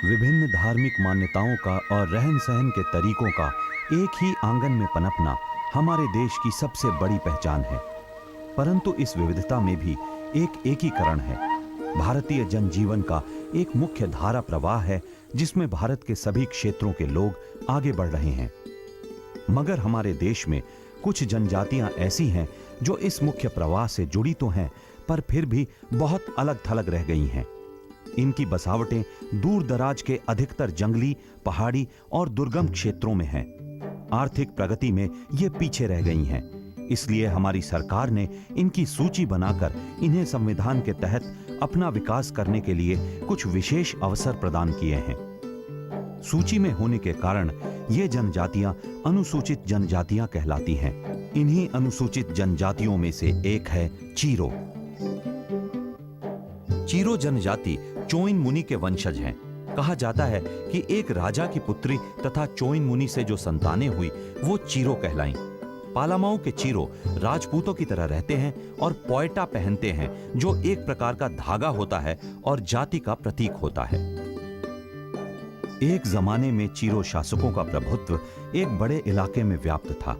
विभिन्न धार्मिक मान्यताओं का और रहन सहन के तरीकों का एक ही आंगन में पनपना हमारे देश की सबसे बड़ी पहचान है। परंतु इस विविधता में भी एक एकीकरण है। भारतीय जनजीवन का एक मुख्य धारा प्रवाह है जिसमें भारत के सभी क्षेत्रों के लोग आगे बढ़ रहे हैं। मगर हमारे देश में कुछ जनजातियां ऐसी हैं जो इस मुख्य प्रवाह से जुड़ी तो हैं, पर फिर भी बहुत अलग थलग रह गई हैं। इनकी बसावटें दूर दराज के अधिकतर जंगली, पहाड़ी और दुर्गम क्षेत्रों में हैं। आर्थिक प्रगति में ये पीछे रह गई हैं। इसलिए हमारी सरकार ने इनकी सूची बनाकर इन्हें संविधान के तहत अपना विकास करने के लिए कुछ विशेष अवसर प्रदान किए हैं। सूची में होने के कारण ये जनजातियां अनुसूचित जनजातियां कहलाती हैं। इन्हीं अनुसूचित जनजातियों में से एक है चीरो। चीरो जनजाति चोइन मुनि के वंशज हैं। कहा जाता है कि एक राजा की पुत्री तथा चोइन मुनि से जो संतानें हुई वो चीरो कहलाईं। पालामाऊ के चीरो राजपूतों की तरह रहते हैं और पोएटा पहनते हैं, जो एक प्रकार का धागा होता है और जाति का प्रतीक होता है। एक जमाने में चीरो शासकों का प्रभुत्व एक बड़े इलाके में व्याप्त था।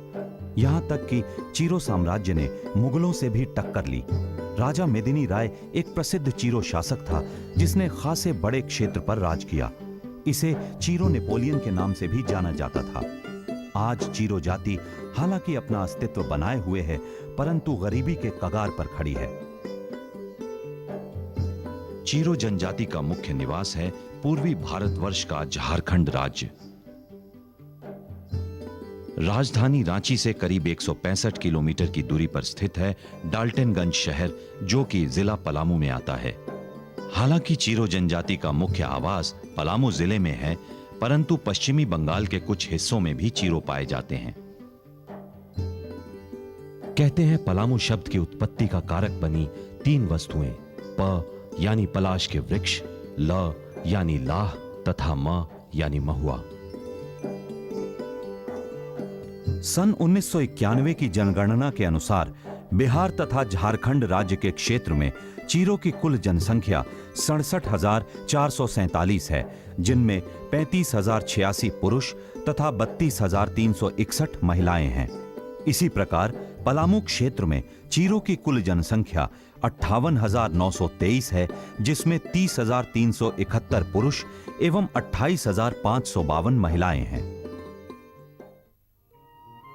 यहां तक कि चीरो साम्राज्य ने मुगलों से भी टक्कर ली। राजा मेदिनी राय एक प्रसिद्ध चीरो शासक था जिसने खासे बड़े क्षेत्र पर राज किया। इसे चीरो नेपोलियन के नाम से भी जाना जाता था। आज चीरो जाति हालांकि अपना अस्तित्व बनाए हुए है, परंतु गरीबी के कगार पर खड़ी है। चीरो जनजाति का मुख्य निवास है पूर्वी भारतवर्ष का झारखंड राज्य। राजधानी रांची से करीब 165 किलोमीटर की दूरी पर स्थित है डाल्टनगंज शहर, जो कि जिला पलामू में आता है। हालांकि चीरो जनजाति का मुख्य आवास पलामू जिले में है, परंतु पश्चिमी बंगाल के कुछ हिस्सों में भी चीरो पाए जाते हैं। कहते हैं पलामू शब्द की उत्पत्ति का कारक बनी 3 वस्तुएं, प यानी पलाश के वृक्ष, ल यानी लाह तथा म यानी महुआ। सन 1991 की जनगणना के अनुसार बिहार तथा झारखंड राज्य के क्षेत्र में चीरो की कुल जनसंख्या 67,447 है, जिनमें 35,086 पुरुष तथा 32,361 महिलाएं हैं। इसी प्रकार पलामू क्षेत्र में चीरो की कुल जनसंख्या 58,923 है, जिसमें 30,371 पुरुष एवं 28,552 महिलाएं हैं।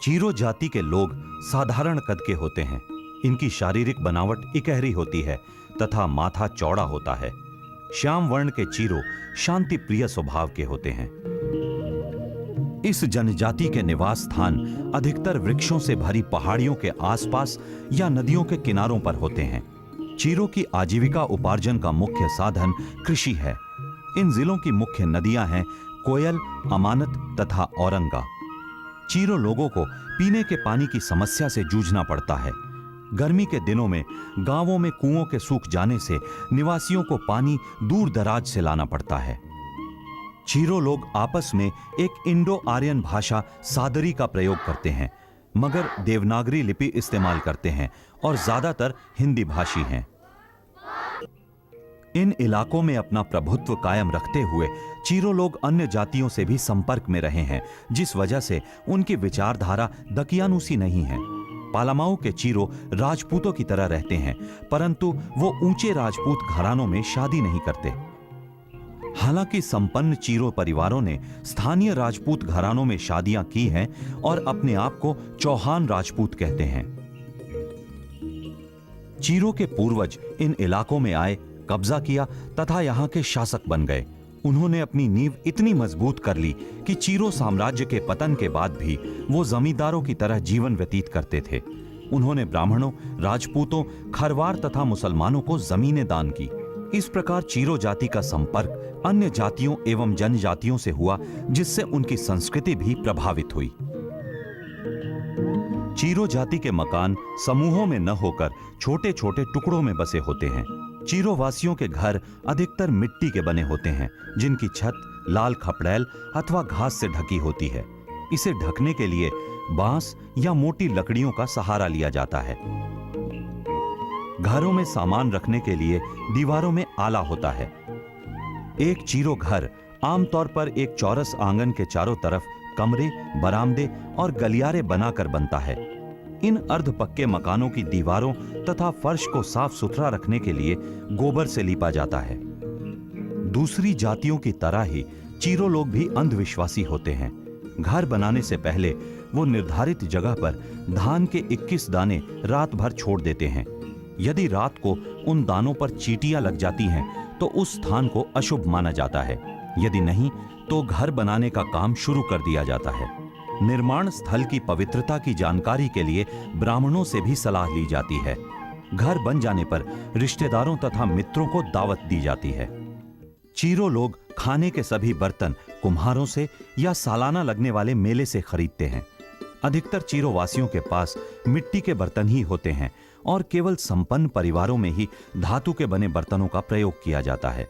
चीरो जाति के लोग साधारण कद के होते हैं। इनकी शारीरिक बनावट इकहरी होती है तथा माथा चौड़ा होता है। श्याम वर्ण के चीरो शांति प्रिय स्वभाव के होते हैं। इस जनजाति के निवास स्थान अधिकतर वृक्षों से भरी पहाड़ियों के आसपास या नदियों के किनारों पर होते हैं। चीरो की आजीविका उपार्जन का मुख्य साधन कृषि है। इन जिलों की मुख्य नदियां हैं कोयल, अमानत तथा औरंगा। चीरो लोगों को पीने के पानी की समस्या से जूझना पड़ता है। गर्मी के दिनों में गांवों में कुओं के सूख जाने से निवासियों को पानी दूर दराज से लाना पड़ता है। चीरो लोग आपस में एक इंडो आर्यन भाषा सादरी का प्रयोग करते हैं, मगर देवनागरी लिपि इस्तेमाल करते हैं और ज्यादातर हिंदी भाषी हैं। इन इलाकों में अपना प्रभुत्व कायम रखते हुए चीरो लोग अन्य जातियों से भी संपर्क में रहे हैं, जिस वजह से उनकी विचारधारा दकियानूसी नहीं है। पालामाऊ के चीरो राजपूतों की तरह रहते हैं, परंतु वो ऊंचे राजपूत घरानों में शादी नहीं करते। हालांकि संपन्न चीरो परिवारों ने स्थानीय राजपूत घरानों में शादियां की हैं और अपने आप को चौहान राजपूत कहते हैं। चीरो के पूर्वज इन इलाकों में आए, कब्जा किया तथा यहाँ के शासक बन गए। उन्होंने अपनी नींव इतनी मजबूत कर ली कि चीरो साम्राज्य के पतन के बाद भी वो जमींदारों की तरह जीवन व्यतीत करते थे। उन्होंने ब्राह्मणों, राजपूतों, खरवार तथा मुसलमानों को जमीनें दान की। इस प्रकार चीरो जाति का संपर्क अन्य जातियों एवं जनजातियों से हुआ, जिससे उनकी संस्कृति भी प्रभावित हुई। चीरो जाति के मकान समूहों में न होकर छोटे छोटे टुकड़ों में बसे होते हैं। चीरो वासियों के घर अधिकतर मिट्टी के बने होते हैं, जिनकी छत लाल खपड़ैल अथवा घास से ढकी होती है। इसे ढकने के लिए बांस या मोटी लकड़ियों का सहारा लिया जाता है। घरों में सामान रखने के लिए दीवारों में आला होता है। एक चीरो घर आमतौर पर एक चौरस आंगन के चारों तरफ कमरे, बरामदे और गलियारे बनाकर बनता है। इन अर्धपक्के मकानों की दीवारों तथा फर्श को साफ सुथरा रखने के लिए गोबर से लीपा जाता है। दूसरी जातियों की तरह ही चीरो लोग भी अंधविश्वासी होते हैं। घर बनाने से पहले वो निर्धारित जगह पर धान के 21 दाने रात भर छोड़ देते हैं। यदि रात को उन दानों पर चींटियां लग जाती हैं तो उस स्थान को अशुभ माना जाता है, यदि नहीं तो घर बनाने का काम शुरू कर दिया जाता है। निर्माण स्थल की पवित्रता की जानकारी के लिए ब्राह्मणों से भी सलाह ली जाती है। घर बन जाने पर रिश्तेदारों तथा मित्रों को दावत दी जाती है। चीरो लोग खाने के सभी बर्तन कुम्हारों से या सालाना लगने वाले मेले से खरीदते हैं। अधिकतर चीरो वासियों के पास मिट्टी के बर्तन ही होते हैं और केवल संपन्न परिवारों में ही धातु के बने बर्तनों का प्रयोग किया जाता है।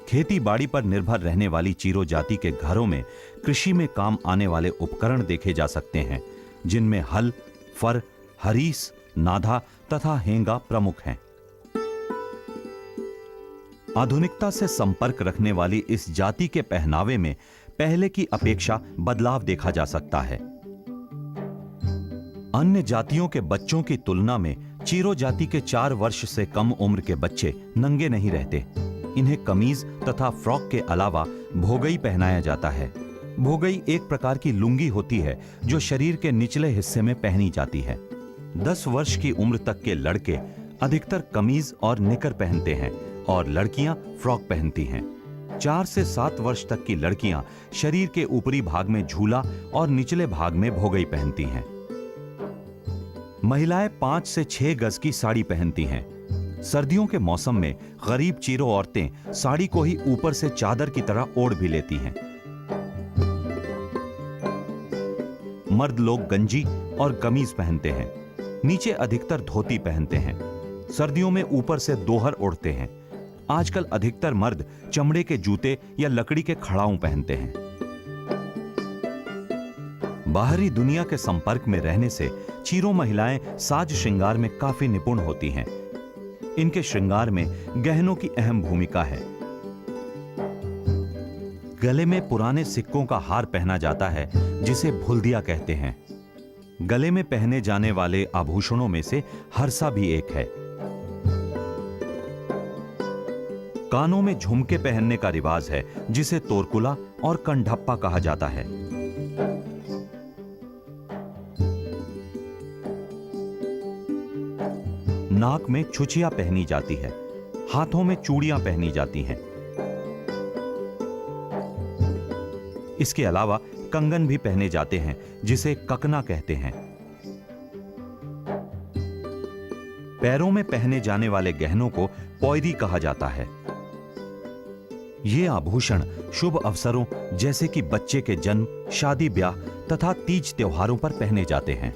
खेती बाड़ी पर निर्भर रहने वाली चीरो जाति के घरों में कृषि में काम आने वाले उपकरण देखे जा सकते हैं, जिनमें हल, फर, हरीस, नाधा तथा हेंगा प्रमुख हैं। आधुनिकता से संपर्क रखने वाली इस जाति के पहनावे में पहले की अपेक्षा बदलाव देखा जा सकता है। अन्य जातियों के बच्चों की तुलना में चीरो जाति के 4 वर्ष से कम उम्र के बच्चे नंगे नहीं रहते। इन्हें कमीज तथा फ्रॉक के अलावा भोगई पहनाया जाता है। भोगई एक प्रकार की लुंगी होती है जो शरीर के निचले हिस्से में पहनी जाती है। 10 वर्ष की उम्र तक के लड़के अधिकतर कमीज और निकर पहनते हैं और लड़कियां फ्रॉक पहनती हैं। 4 से 7 वर्ष तक की लड़कियां शरीर के ऊपरी भाग में झूला और निचले भाग में भोगई पहनती हैं। महिलाएं 5 से 6 गज की साड़ी पहनती हैं। सर्दियों के मौसम में गरीब चीरो औरतें साड़ी को ही ऊपर से चादर की तरह ओढ़ भी लेती हैं। मर्द लोग गंजी और कमीज पहनते हैं। नीचे अधिकतर धोती पहनते हैं। सर्दियों में ऊपर से दोहर ओढ़ते हैं। आजकल अधिकतर मर्द चमड़े के जूते या लकड़ी के खड़ाऊ पहनते हैं। बाहरी दुनिया के संपर्क में रहने से चीरो महिलाएं साज श्रृंगार में काफी निपुण होती हैं। इनके श्रृंगार में गहनों की अहम भूमिका है। गले में पुराने सिक्कों का हार पहना जाता है जिसे भुल्दिया कहते हैं। गले में पहने जाने वाले आभूषणों में से हरसा भी एक है। कानों में झुमके पहनने का रिवाज है जिसे तोरकुला और कंढप्पा कहा जाता है। नाक में छुछिया पहनी जाती है। हाथों में चूड़ियां पहनी जाती हैं। इसके अलावा कंगन भी पहने जाते हैं जिसे ककना कहते हैं। पैरों में पहने जाने वाले गहनों को पौयरी कहा जाता है। ये आभूषण शुभ अवसरों जैसे कि बच्चे के जन्म, शादी ब्याह तथा तीज त्योहारों पर पहने जाते हैं।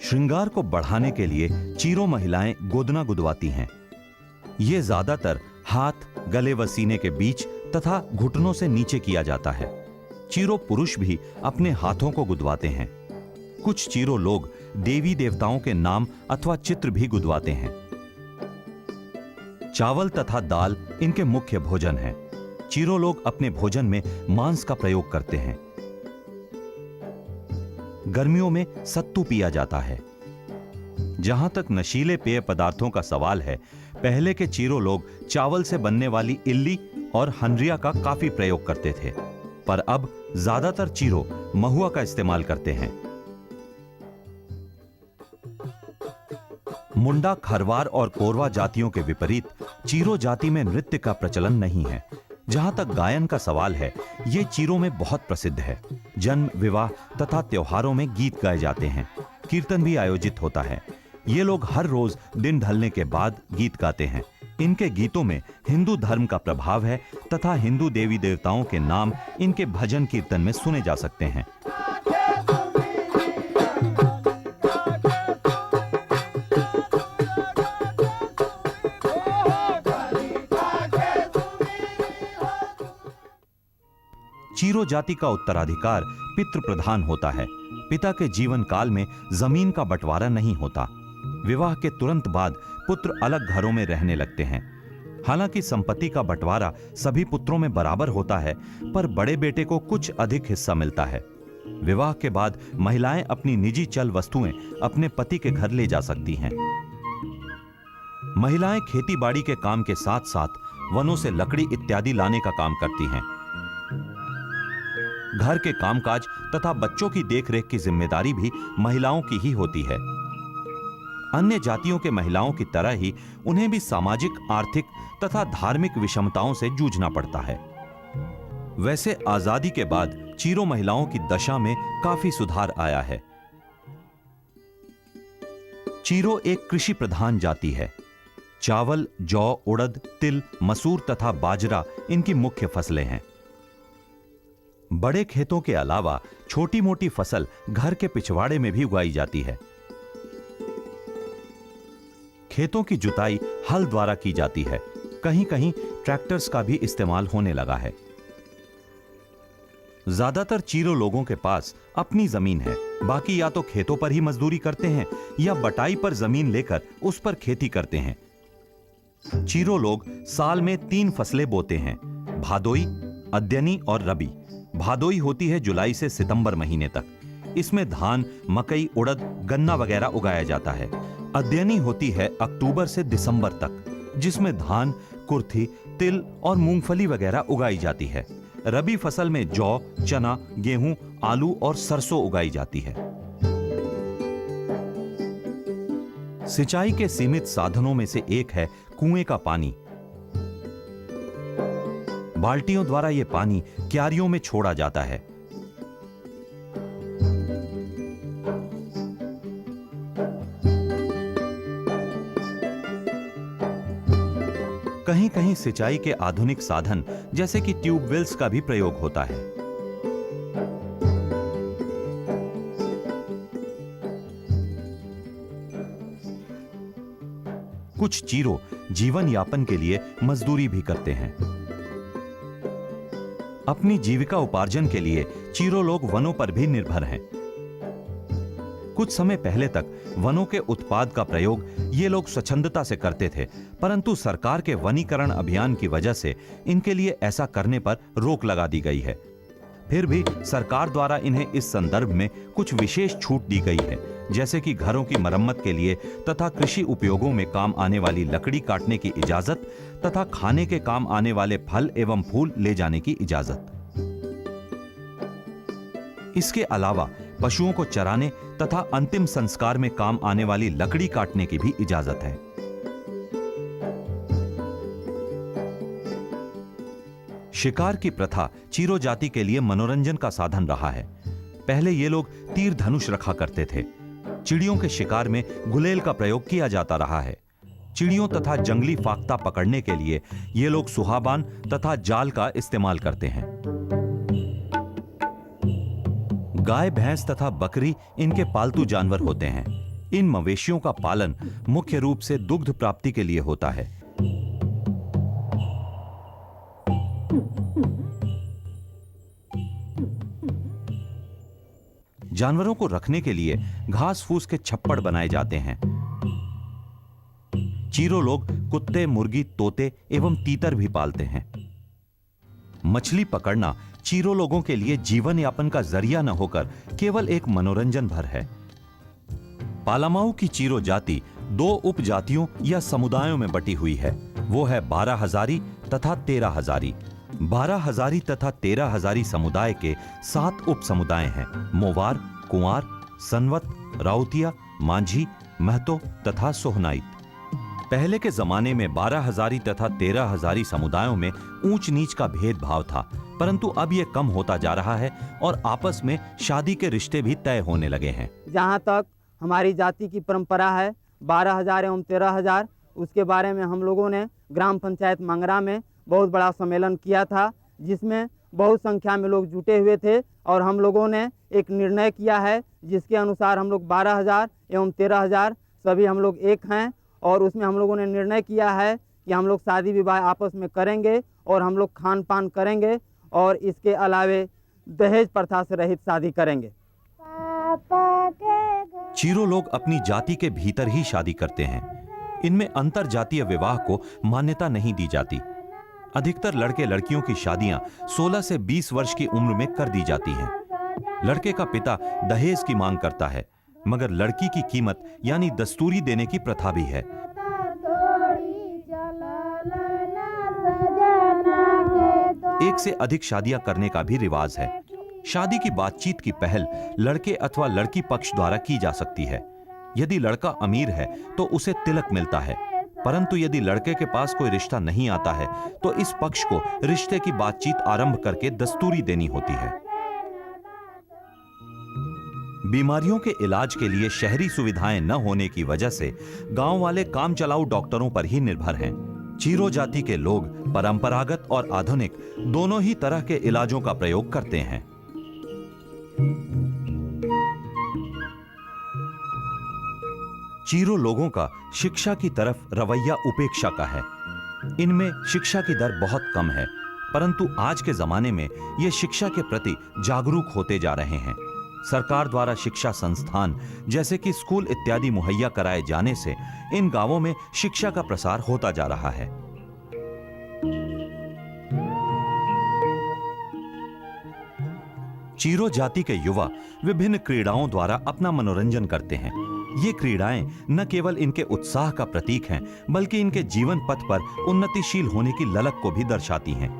श्रृंगार को बढ़ाने के लिए चीरो महिलाएं गोदना गुदवाती हैं। ये ज्यादातर हाथ, गले व सीने के बीच तथा घुटनों से नीचे किया जाता है। चीरो पुरुष भी अपने हाथों को गुदवाते हैं। कुछ चीरो लोग देवी देवताओं के नाम अथवा चित्र भी गुदवाते हैं। चावल तथा दाल इनके मुख्य भोजन हैं। चीरो लोग अपने भोजन में मांस का प्रयोग करते हैं। गर्मियों में सत्तू पिया जाता है। जहां तक नशीले पेय पदार्थों का सवाल है, पहले के चीरो लोग चावल से बनने वाली इल्ली और हनरिया का काफी प्रयोग करते थे, पर अब ज्यादातर चीरो महुआ का इस्तेमाल करते हैं। मुंडा, खरवार और कोरवा जातियों के विपरीत चीरो जाति में नृत्य का प्रचलन नहीं है। जहां तक गायन का सवाल है, ये चीरो में बहुत प्रसिद्ध है। जन्म, विवाह तथा त्योहारों में गीत गाए जाते हैं। कीर्तन भी आयोजित होता है। ये लोग हर रोज दिन ढलने के बाद गीत गाते हैं। इनके गीतों में हिंदू धर्म का प्रभाव है तथा हिंदू देवी देवताओं के नाम इनके भजन कीर्तन में सुने जा सकते हैं। चीरो जाति का उत्तराधिकार पितृ प्रधान होता है। पिता के जीवन काल में जमीन का बंटवारा नहीं होता। विवाह के तुरंत बाद पुत्र अलग घरों में रहने लगते हैं। हालांकि संपत्ति का बंटवारा सभी पुत्रों में बराबर होता है, पर बड़े बेटे को कुछ अधिक हिस्सा मिलता है। विवाह के बाद महिलाएं अपनी निजी चल वस्तुएं अपने पति के घर ले जा सकती हैं। महिलाएं खेती बाड़ी के काम के साथ साथ वनों से लकड़ी इत्यादि लाने का काम करती हैं। घर के कामकाज तथा बच्चों की देखरेख की जिम्मेदारी भी महिलाओं की ही होती है। अन्य जातियों के महिलाओं की तरह ही उन्हें भी सामाजिक, आर्थिक तथा धार्मिक विषमताओं से जूझना पड़ता है। वैसे आजादी के बाद चीरो महिलाओं की दशा में काफी सुधार आया है। चीरो एक कृषि प्रधान जाति है। चावल, जौ, उड़द, तिल, मसूर तथा बाजरा इनकी मुख्य फसलें हैं। बड़े खेतों के अलावा छोटी मोटी फसल घर के पिछवाड़े में भी उगाई जाती है। खेतों की जुताई हल द्वारा की जाती है। कहीं कहीं ट्रैक्टर्स का भी इस्तेमाल होने लगा है। ज्यादातर चीरो लोगों के पास अपनी जमीन है, बाकी या तो खेतों पर ही मजदूरी करते हैं या बटाई पर जमीन लेकर उस पर खेती करते हैं। चीरो लोग साल में 3 फसलें बोते हैं, भादोई, अद्यनी और रबी। भादोई होती है जुलाई से सितंबर महीने तक। इसमें धान, मकई, उड़द, गन्ना वगैरह उगाया जाता है। अद्यनी होती है अक्टूबर से दिसंबर तक, जिसमें धान, कुर्थी, तिल और मूंगफली वगैरह उगाई जाती है। रबी फसल में जौ, चना, गेहूं, आलू और सरसों उगाई जाती है। सिंचाई के सीमित साधनों में से एक है कुएं का पानी। बाल्टियों द्वारा यह पानी क्यारियों में छोड़ा जाता है। कहीं कहीं सिंचाई के आधुनिक साधन जैसे कि ट्यूबवेल्स का भी प्रयोग होता है। कुछ चीरो जीवन यापन के लिए मजदूरी भी करते हैं। अपनी जीविका उपार्जन के लिए चीरो लोग वनों पर भी निर्भर हैं। कुछ समय पहले तक वनों के उत्पाद का प्रयोग ये लोग स्वच्छंदता से करते थे, परंतु सरकार के वनीकरण अभियान की वजह से इनके लिए ऐसा करने पर रोक लगा दी गई है। फिर भी सरकार द्वारा इन्हें इस संदर्भ में कुछ विशेष छूट दी गई है, जैसे कि घरों की मरम्मत के लिए तथा कृषि उपयोगों में काम आने वाली लकड़ी काटने की इजाजत तथा खाने के काम आने वाले फल एवं फूल ले जाने की इजाजत। इसके अलावा पशुओं को चराने तथा अंतिम संस्कार में काम आने वाली लकड़ी काटने की भी इजाजत है। शिकार की प्रथा चीरो जाति के लिए मनोरंजन का साधन रहा है। पहले ये लोग तीर धनुष रखा करते थे। चिड़ियों के शिकार में गुलेल का प्रयोग किया जाता रहा है। चिड़ियों तथा जंगली फाख्ता पकड़ने के लिए ये लोग सुहाबान तथा जाल का इस्तेमाल करते हैं। गाय, भैंस तथा बकरी इनके पालतू जानवर होते हैं। इन मवेशियों का पालन मुख्य रूप से दुग्ध प्राप्ति के लिए होता है। जानवरों को रखने के लिए घास फूस के छप्पड़ बनाए जाते हैं। चीरो लोग कुत्ते, मुर्गी, तोते एवं तीतर भी पालते हैं। मछली पकड़ना चीरो लोगों के लिए जीवन यापन का जरिया न होकर केवल एक मनोरंजन भर है। पालामाऊ की चीरो जाति 2 उपजातियों या समुदायों में बटी हुई है। वो है 12 हजारी तथा 13 हजारी। 12 हजारी तथा 13 हजारी समुदाय के 7 उप समुदाय हैं: मोवार, कुंवार, सनवत, राउतिया, मांझी, महतो तथा सोहनाइत। पहले के जमाने में 12 हजारी तथा 13 हजारी समुदायों में ऊंच नीच का भेदभाव था, परंतु अब यह कम होता जा रहा है और आपस में शादी के रिश्ते भी तय होने लगे हैं। जहाँ तक हमारी जाति की परंपरा है 12 हजार एवं 13 हजार, उसके बारे में हम लोगों ने ग्राम पंचायत मंगरा में बहुत बड़ा सम्मेलन किया था, जिसमें बहुत संख्या में लोग जुटे हुए थे और हम लोगों ने एक निर्णय किया है जिसके अनुसार हम लोग 12 हजार एवं 13 हजार सभी हम लोग एक हैं। और उसमें हम लोगों ने निर्णय किया है कि हम लोग शादी विवाह आपस में करेंगे और हम लोग खान पान करेंगे और इसके अलावे दहेज प्रथा से रहित शादी करेंगे। चीरो लोग अपनी जाति के भीतर ही शादी करते हैं। इनमें अंतर जातीय विवाह को मान्यता नहीं दी जाती। अधिकतर लड़के लड़कियों की शादियां 16 से 20 वर्ष की उम्र में कर दी जाती हैं। लड़के का पिता दहेज की मांग करता है, मगर लड़की की कीमत यानी दस्तूरी देने की प्रथा भी है। एक से अधिक शादियां करने का भी रिवाज है। शादी की बातचीत की पहल लड़के अथवा लड़की पक्ष द्वारा की जा सकती है। यदि लड़का अमीर है तो उसे तिलक मिलता है, परंतु यदि लड़के के पास कोई रिश्ता नहीं आता है तो इस पक्ष को रिश्ते की बातचीत आरंभ करके दस्तूरी देनी होती है। बीमारियों के इलाज के लिए शहरी सुविधाएं न होने की वजह से गांव वाले काम चलाऊ डॉक्टरों पर ही निर्भर हैं। चीरो जाति के लोग परंपरागत और आधुनिक दोनों ही तरह के इलाजों का प्रयोग करते हैं। चीरो लोगों का शिक्षा की तरफ रवैया उपेक्षा का है। इनमें शिक्षा की दर बहुत कम है, परंतु आज के जमाने में ये शिक्षा के प्रति जागरूक होते जा रहे हैं। सरकार द्वारा शिक्षा संस्थान जैसे कि स्कूल इत्यादि मुहैया कराए जाने से इन गांवों में शिक्षा का प्रसार होता जा रहा है। चीरो जाति के युवा विभिन्न क्रीड़ाओं द्वारा अपना मनोरंजन करते हैं। ये क्रीड़ाएं न केवल इनके उत्साह का प्रतीक हैं, बल्कि इनके जीवन पथ पर उन्नतिशील होने की ललक को भी दर्शाती हैं।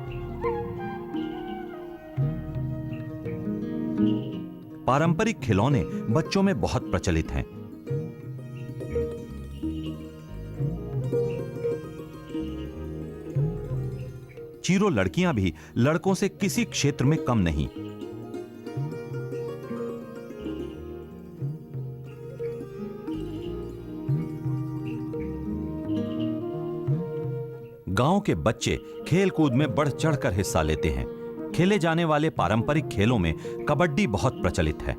पारंपरिक खिलौने बच्चों में बहुत प्रचलित हैं। चीरो लड़कियां भी लड़कों से किसी क्षेत्र में कम नहीं। गांव के बच्चे खेल कूद में बढ़ चढ़कर हिस्सा लेते हैं। खेले जाने वाले पारंपरिक खेलों में कबड्डी बहुत प्रचलित है।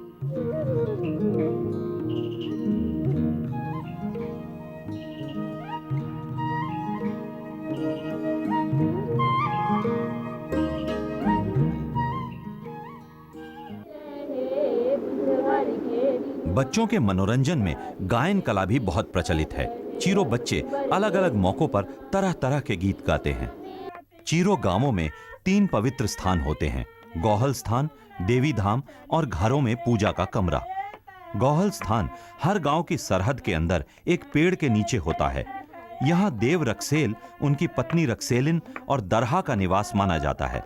बच्चों के मनोरंजन में गायन कला भी बहुत प्रचलित है। चीरो बच्चे अलग अलग मौकों पर तरह तरह के गीत गाते हैं। चीरो गांवों में 3 पवित्र स्थान होते हैं: गौहल स्थान, देवी धाम और घरों में पूजा का कमरा। गौहल स्थान हर गांव की सरहद के अंदर एक पेड़ के नीचे होता है। यहां देव रक्सेल, उनकी पत्नी रक्सेलिन और दरहा का निवास माना जाता है।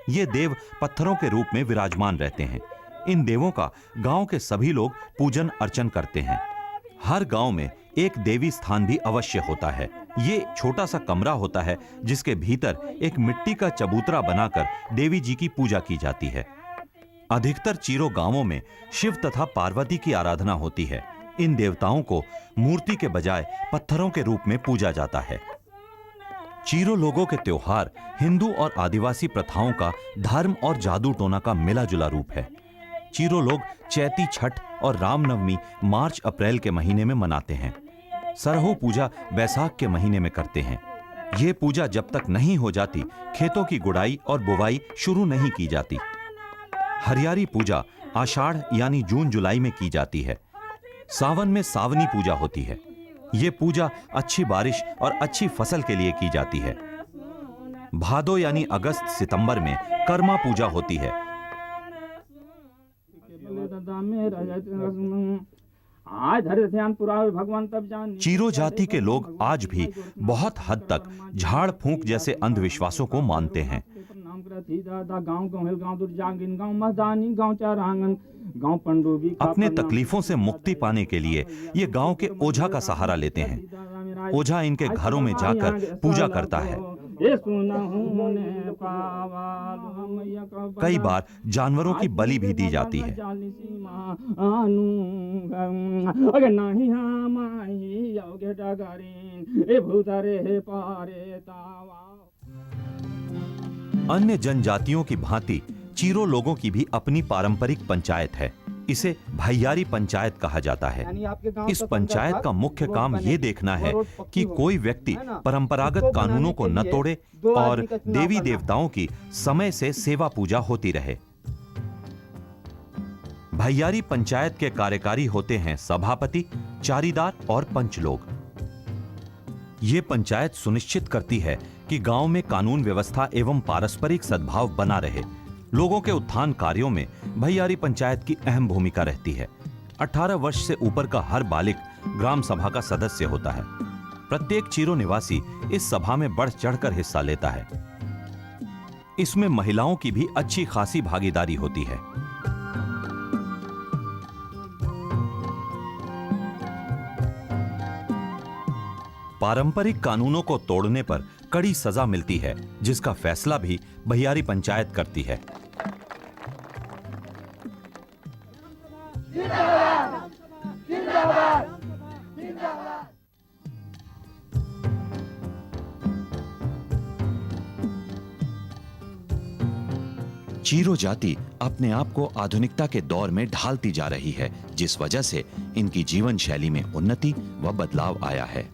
ये देव पत्थरों के रूप में विराजमान रहते हैं। इन देवों का गांव के सभी लोग पूजन अर्चन करते हैं। हर गांव में एक देवी स्थान भी अवश्य होता है। ये छोटा सा कमरा होता है जिसके भीतर एक मिट्टी का चबूतरा बनाकर देवी जी की पूजा की जाती है। अधिकतर चीरो गांवों में शिव तथा पार्वती की आराधना होती है। इन देवताओं को मूर्ति के बजाय पत्थरों के रूप में पूजा जाता है। चीरो लोगों के त्योहार हिंदू और आदिवासी प्रथाओं का धर्म और जादू टोना का मिला जुला रूप है। चीरो लोग चैती छठ और रामनवमी मार्च अप्रैल के महीने में मनाते हैं। सरहू पूजा बैसाख के महीने में करते हैं। ये पूजा जब तक नहीं हो जाती, खेतों की गुड़ाई और बुवाई शुरू नहीं की जाती। हरियारी पूजा आषाढ़ यानी जून जुलाई में की जाती है। सावन में सावनी पूजा होती है। ये पूजा अच्छी बारिश और अच्छी फसल के लिए की जाती है। भादो यानी अगस्त सितंबर में कर्मा पूजा होती है। चीरो जाति के लोग आज भी बहुत हद तक झाड़ फूंक जैसे अंधविश्वासों को मानते हैं। अपने तकलीफों से मुक्ति पाने के लिए ये गांव के ओझा का सहारा लेते हैं। ओझा इनके घरों में जाकर पूजा करता है। कई बार जानवरों की बलि भी दी जाती है। अन्य जनजातियों की भांति चीरो लोगों की भी अपनी पारंपरिक पंचायत है। इसे भैयारी पंचायत कहा जाता है। इस पंचायत का मुख्य काम ये देखना है कि कोई व्यक्ति परंपरागत कानूनों को न तोड़े और देवी देवताओं की समय से सेवा पूजा होती रहे। भैयारी पंचायत के कार्यकारी होते हैं सभापति, चारीदार और पंच लोग। ये पंचायत सुनिश्चित करती है कि गांव में कानून व्यवस्था एवं पारस्परिक सद्भाव बना रहे। लोगों के उत्थान कार्यों में भैयारी पंचायत की अहम भूमिका रहती है। 18 वर्ष से ऊपर का हर बालिग ग्राम सभा का सदस्य होता है। प्रत्येक चीरो निवासी इस सभा में बढ़ चढ़कर हिस्सा लेता है। इसमें महिलाओं की भी अच्छी खासी भागीदारी होती है। पारंपरिक कानूनों को तोड़ने पर कड़ी सजा मिलती है, जिसका फैसला भी भैयारी पंचायत करती है। चीरो जाति अपने आप को आधुनिकता के दौर में ढालती जा रही है, जिस वजह से इनकी जीवन शैली में उन्नति व बदलाव आया है।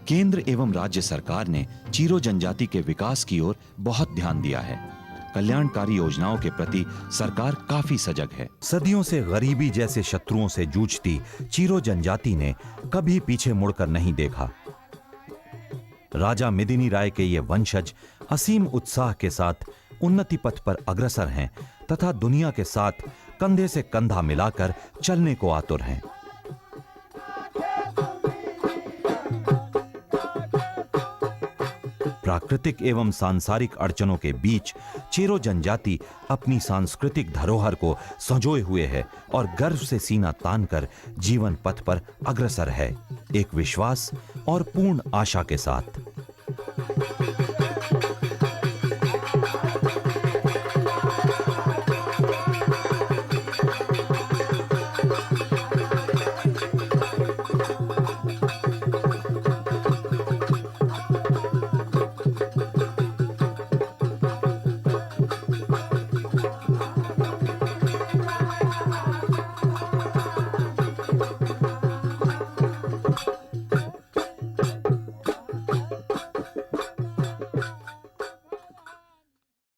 केंद्र एवं राज्य सरकार ने चीरो जनजाति के विकास की ओर बहुत ध्यान दिया है। कल्याणकारी योजनाओं के प्रति सरकार काफी सजग है। सदियों से गरीबी जैसे शत्रुओं से जूझती चीरो जनजाति ने कभी पीछे मुड़कर नहीं देखा। राजा मिदिनी राय के ये वंशज असीम उत्साह के साथ उन्नति पथ पर अग्रसर हैं तथा दुनिया के साथ कंधे से कंधा मिलाकर चलने को आतुर हैं। प्राकृतिक एवं सांसारिक अड़चनों के बीच चीरो जनजाति अपनी सांस्कृतिक धरोहर को संजोए हुए है और गर्व से सीना तानकर जीवन पथ पर अग्रसर है, एक विश्वास और पूर्ण आशा के साथ।